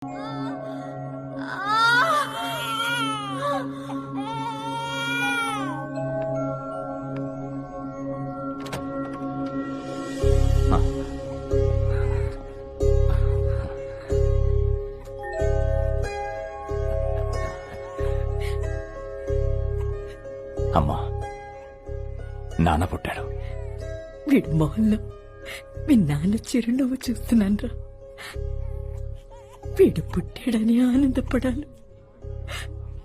అమ్మా, నాన్న పుట్టాడు. వీడి మొహంలో మీ నాన్న చిరునవ్వు చూస్తున్నాన్రా. వీడు పుట్టాడని ఆనందపడాలి,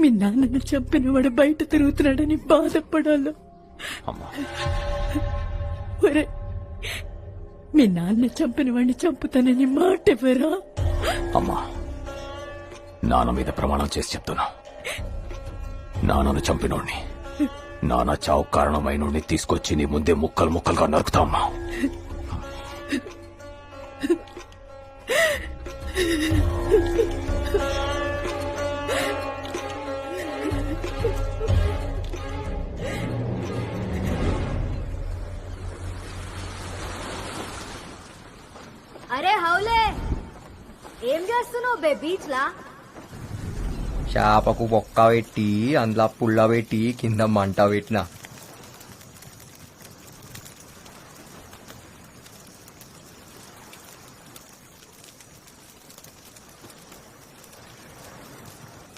మీ నాన్నను చంపిన వాడు బయట తిరుగుతున్నాడని బాధపడాలి. అమ్మా, ఒరే, మీ నాన్న చంపిన వాడిని చంపుతానని మాట ఎవరా? అమ్మా, నాన్న మీద ప్రమాణం చేసి చెప్తున్నా, నాన్నను చంపినోడిని, నాన్న చావు కారణమైనోడిని తీసుకొచ్చి నీ ముందే ముక్కలు ముక్కలుగా నరుకుతా. అమ్మా, అరే హౌలే, ఏం చేస్తున్నావు బే బీచ్ లా? చేపకు బొక్క పెట్టి అందులో పుల్ల పెట్టి కింద మంట పెట్టిన.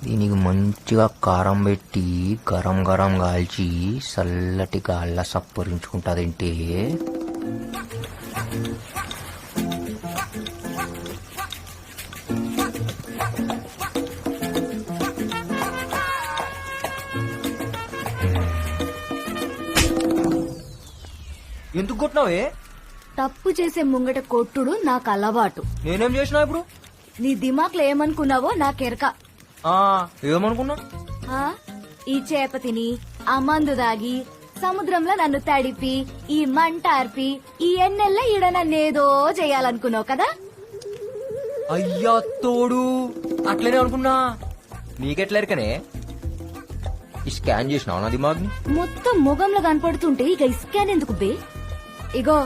దీనికి మంచిగా కారం పెట్టి గరం గరం కాల్చి చల్లటి గాళ్ళ సప్పరించుకుంటాదంటే ఎందుకు కొట్టినావే? తప్పు చేసే ముంగట కొట్టుడు నాకు అలవాటు. నేనేం చేసినా ఇప్పుడు? నీ దిమాక్లో ఏమనుకున్నావో నాకెరక. ఏమనుకున్నా? ఈ చేప తిని, ఆ మందు దాగి, సముద్రంలో నన్ను తడిపి, ఈ మంట ఆర్పి, ఈ ఎన్నెల్ల ఈడ నన్నేదో చేయాలనుకున్నావు కదా? అయ్యా తోడు, అట్లనే అనుకున్నా. నీకెట్లెరకనే? ఈ స్కాన్ చేసినావు నా దిమాగ్ని? మొత్తం ముఖంలో కనపడుతుంటే ఇక ఇస్కాన్ ఎందుకు బే? ఇగో,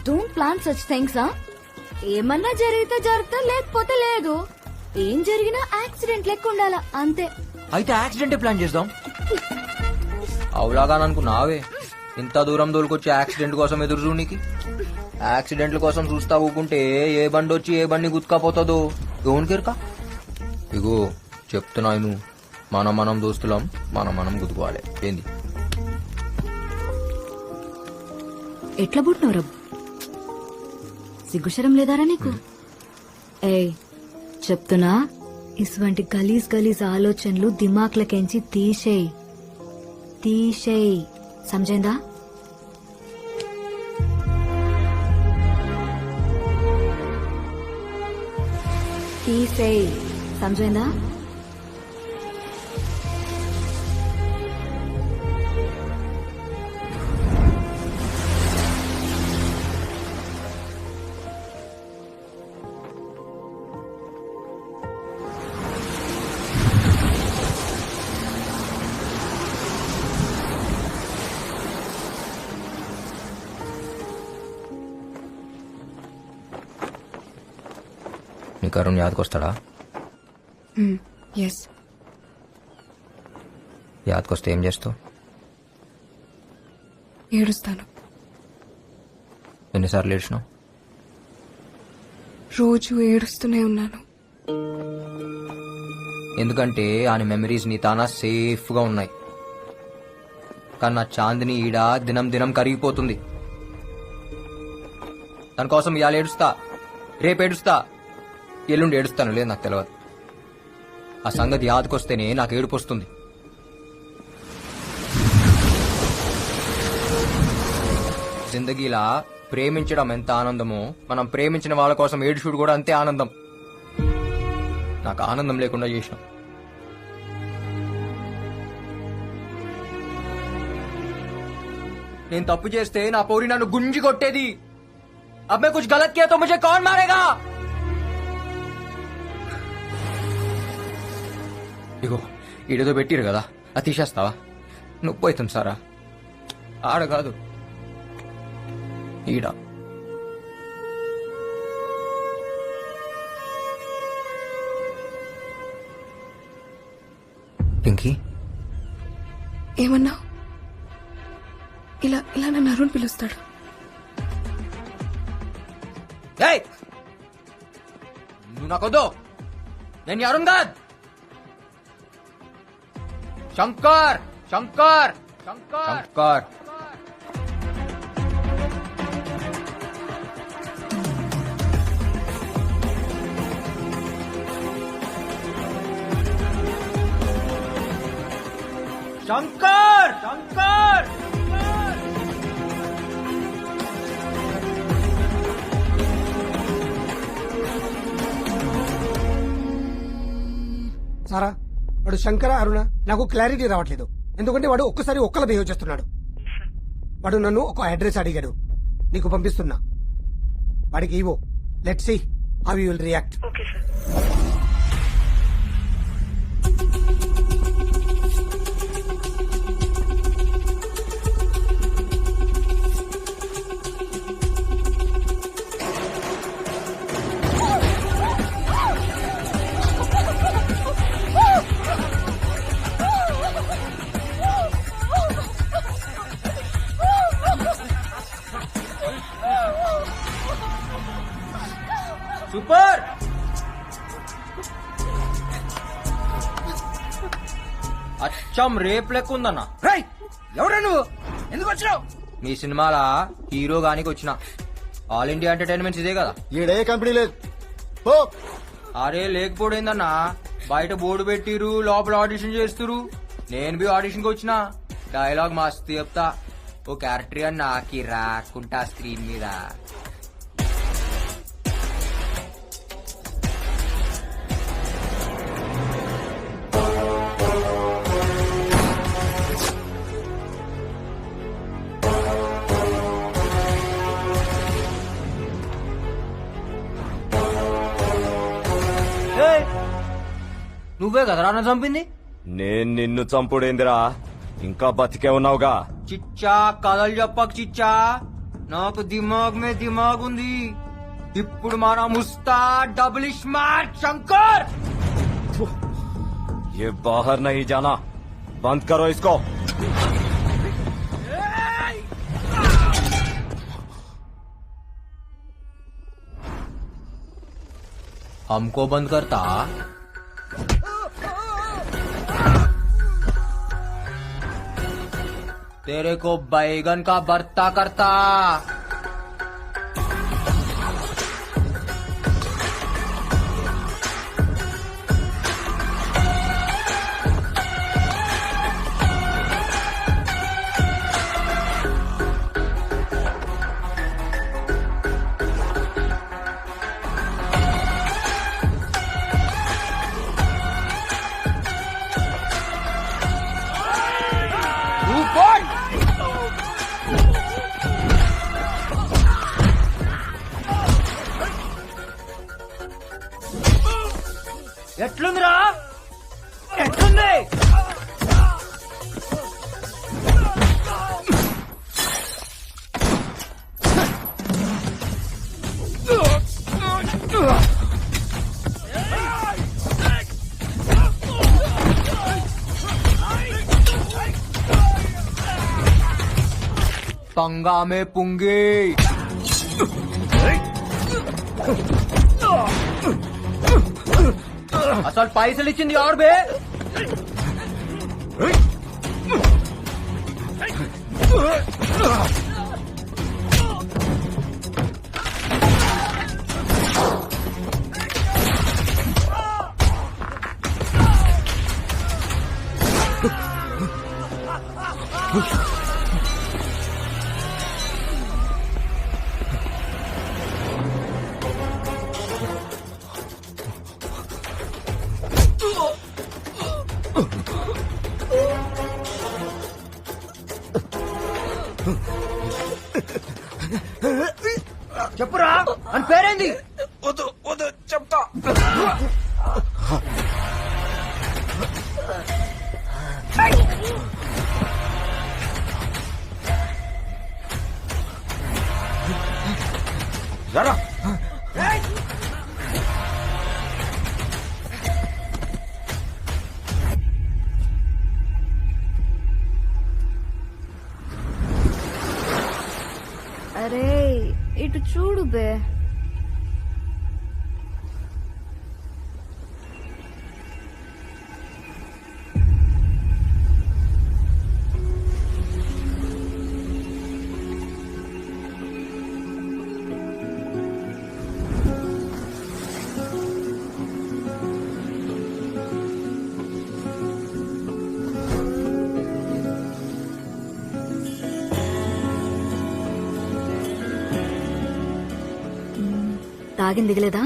డోంట్ ప్లాన్ సచ్ థింగ్స్. ఏమన్నా జరిగితే జరుగుతా, లేకపోతే లేదు. ఏం జరిగినా యాక్సిడెంట్ లెక్క ఉండాలా, అంతే. అయితే యాక్సిడెంట్ ప్లాన్ చేద్దాం. అవులాగా అనుకున్నావే, ఇంత దూరం దోలుకొచ్చి యాక్సిడెంట్ కోసం ఎదురు చూడనికి? యాక్సిడెంట్ల కోసం చూస్తా ఊకుంటే ఏ బండి వచ్చి ఏ బండి గుత్తుకపోతుందో ఎవరికెరక? ఇగో చెప్తున్నాను, మనం దోస్తులం, మనం గుద్దుకోవాలి. ఏంది? ఎట్లా పుట్టినవరా? సిగ్గుశరం లేదారా నీకు? ఏయ్, చెప్తున్నా, ఇటువంటి గలీజ్ ఆలోచనలు దిమాక్లకెంచి తీసేయ్. సమజైందా? తీసేయ్, సమజైందా? నీకు అరుణ్ యాదకొస్తాడా? ఎస్. యాదకొస్తే ఏం చేస్తావు? ఏడుస్తాను. ఎన్నిసార్లు ఏడ్చినావు? రోజు ఏడుస్తూనే ఉన్నాను. ఎందుకంటే ఆయన మెమరీస్ నీ తానా సేఫ్ గా ఉన్నాయి. కానీ నా చాందిని ఈడ దినం దినం కరిగిపోతుంది. తన కోసం ఇవాళ ఏడుస్తా, రేపు ఏడుస్తా, ఎల్లుండి ఏడుస్తాను, లేదు నాకు తెలియదు. ఆ సంగతి యాదకొస్తేనే నాకు ఏడుపు వస్తుంది. జిందగీలా ప్రేమించడం ఎంత ఆనందమో, మనం ప్రేమించిన వాళ్ళ కోసం ఏడుచుడు కూడా అంతే ఆనందం. నాకు ఆనందం లేకుండా చేసిన. నేను తప్పు చేస్తే నా పౌరి నన్ను గుంజి కొట్టేది. అబ్ మే కుచ్ గలత్ కియా తో ముझे కౌన్ మారేగా? ఇగో ఈడేదో పెట్టిరు కదా, అది తీసేస్తావా? నొప్పి అవుతుంది సారా. ఆడ కాదు, ఈడ. పింకీ ఏమన్నావు? ఇలా ఇలా నన్ను అరుణ్ పిలుస్తాడు. ఏయ్ నువ్వు నాకొద్దు, నేను అరుణ్ కాదు. శంకర్ శంకర్ శంకర్ శంకర్ శంకర్ శంకర్ సారా వాడు శంకర అరుణ నాకు క్లారిటీ రావట్లేదు. ఎందుకంటే వాడు ఒక్కసారి ఒక్కలా బిహేవ్ చేస్తున్నాడు. వాడు నన్ను ఒక అడ్రస్ అడిగాడు, నీకు పంపిస్తున్నా. వాడికి ఇవో, let's see how you will react. Super. అచ్చం రేప్ లెక్క ఉందన్న. ఎవరా నువ్వు, ఎందుకు వచ్చినావు? మీ సినిమాలా హీరో గానికి వచ్చిన. ఆల్ ఇండియా ఎంటర్టైన్మెంట్స్ ఇదే కదా. ఈడే కంపెనీ లేదు. అరే లేకపోయిందన్నా, బయట బోర్డు పెట్టిరు, లోపల ఆడిషన్ చేస్తురు. నేను బి ఆడిషన్ కి వచ్చిన. డైలాగ్ మస్తు చెప్తా. ఓ క్యారెక్టర్ అని నాకి రాకుంటా స్క్రీన్ మీద. నువ్వే కదా రాన్న చంపింది. నేను నిన్ను చంపుడేందిరా, ఇంకా బతికే ఉన్నావుగా. చిచ్చా కథలు చెప్పకు చిచ్చా, నాకు దిమాగ్ మే దిమాగ్ ఉంది. ఇప్పుడు మన ముస్తా డబుల్ స్మార్ట్ శంకర్. ये बाहर नहीं जाना, बंद करो इसको. हमको बंद करता. तेरे को बैगन का भरता करता. ఎట్లుందిరా, ఎట్లుంది? पंगा में पुंगी. అసలు పైసలు ఇచ్చింది ఎవరు బే? చెప్పురా, అని పేరేంది? వద్దు వద్దు చెప్తా. जरा చూడు బే. తాగింది దిగలేదా?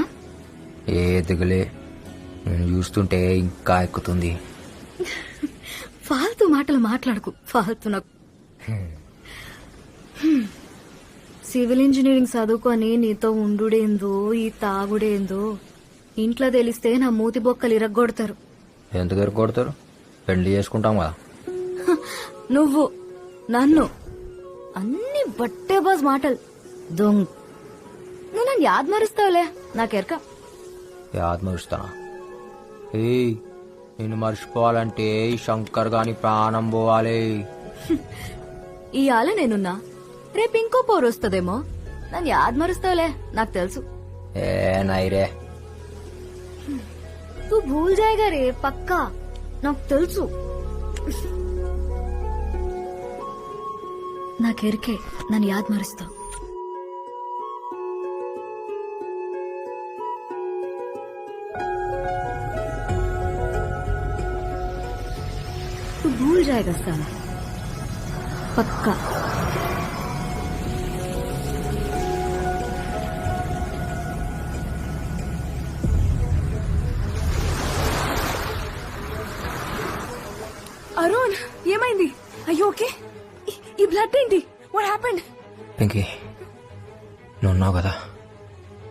ఏ దిగలే, నేను చూస్తుంటే ఇంకా ఎక్కుతుంది. ఫాల్తూ మాటలు మాట్లాడకు, ఫాల్తూ నాకు. సివిల్ ఇంజనీరింగ్ చదువుకొని నీతో ఉండుడేందో ఈ తాగుడేందో ఇంట్లో తెలిస్తే నా మూతి బొక్కలు ఇరగ్గొడతారు. ఎందుకు ఎరుకొడతారు? పెళ్లి చేసుకుంటాం కదా. నువ్వు నన్ను అన్ని బట్టే బాజ్ మాటలు దొంగ. నువ్వు నన్ను యాద్ మరుస్తావులే, నాకెరక. యాద్ మరుస్తానా? ఏయ్, నేను మర్చిపోవాలంటే ఈ శంకర్ గాని ప్రాణం పోవాలి. ఇవాళ నేనున్నా, రేపు ఇంకో పోరు వస్తుందేమో. నన్ను యాద్ మరుస్తావులే, నాకు తెలుసు. ఏ నైరే, తూ భూల్ జాయేగా రే, పక్కా నాకు తెలుసు. నాకెరికే నన్ను యాద్ మరుస్తావు. तू भूल जाएगा साला, पक्का. అరుణ్ ఏమైంది? అయ్యో ఓకే. ఈ బ్లడ్ ఏంటి? What happened? పింకీ, నువ్వు ఉన్నావు కదా,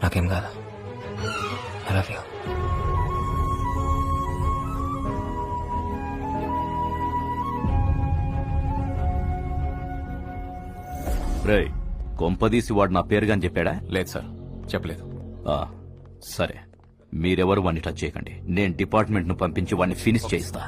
నాకేం కాదు. I love you. రేయ్, కొంపదీసి వాడు నా పేరుగాని చెప్పాడా? లేదు సార్, చెప్పలేదు. ఆ, సరే, మీరెవరు వాడిని టచ్ చేయకండి. నేను డిపార్ట్మెంట్ ను పంపించి వాడిని ఫినిష్ చేయిస్తా.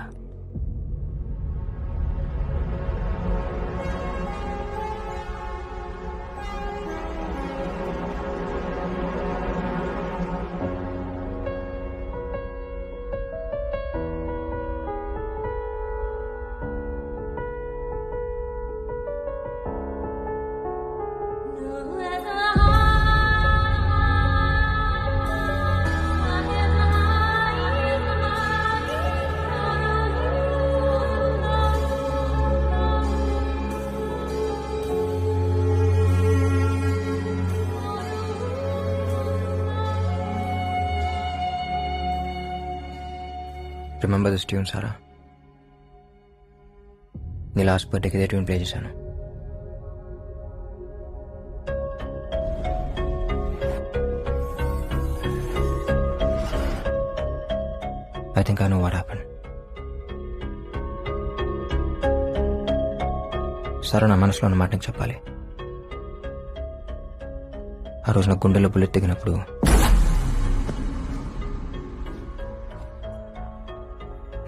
Remember this tune Sara? నీ లాస్ట్ బర్త్డేకి ఇదే ట్యూన్ ప్లే చేశాను. I think I know what happen. Sara, నా మనసులో ఉన్న మాట నీకు చెప్పాలి. ఆ రోజు నా గుండెలో బుల్లెట్ దిగినప్పుడు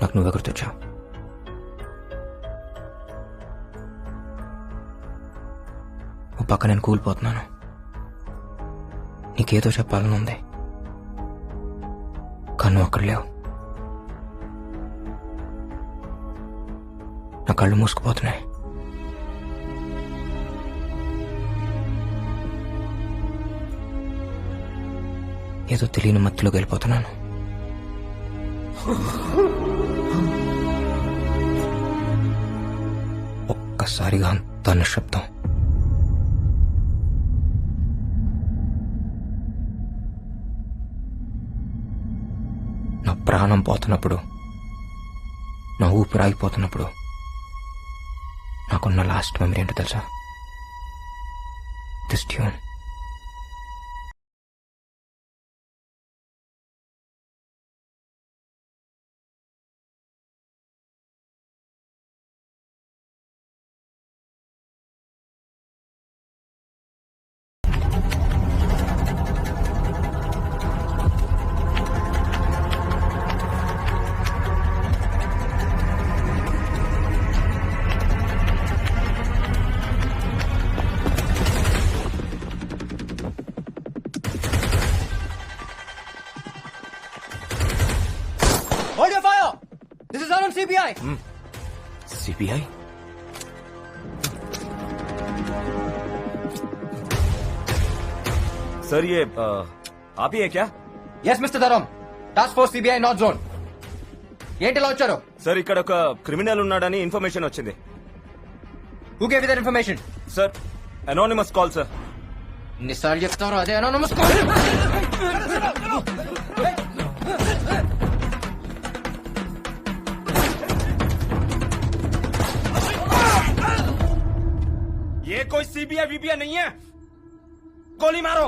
నాకు నువ్వే గుర్తొచ్చావు. ఓ పక్క నేను కూలిపోతున్నాను, నీకేదో చెప్పాలని ఉంది, కానీ నువ్వు అక్కడ లేవు. నా కళ్ళు మూసుకుపోతున్నాయి. ఏదో తెలియని మత్తులోకి వెళ్ళిపోతున్నాను. ఒక్కసారిగా అంత నిశ్శబ్దం. నా ప్రాణం పోతున్నప్పుడు, నా ఊపిరి ఆగిపోతున్నప్పుడు నాకున్న లాస్ట్ మెమరీ ఏంటో తెలుసా? This tune. Hold your fire! This is Arun CBI. CBI sir ये आप ही है क्या Yes, Mr. Dharam. Task Force CBI North Zone. ఏంటి ఇలా వచ్చారు? సార్ ఇక్కడ ఒక క్రిమినల్ ఉన్నాడని ఇన్ఫర్మేషన్ వచ్చింది Who gave you that information? Sir anonymous call sir ఎన్నిసార్లు చెప్తారో అదే anonymous call. ये कोई सीबीआई वीबीआई नहीं है गोली मारो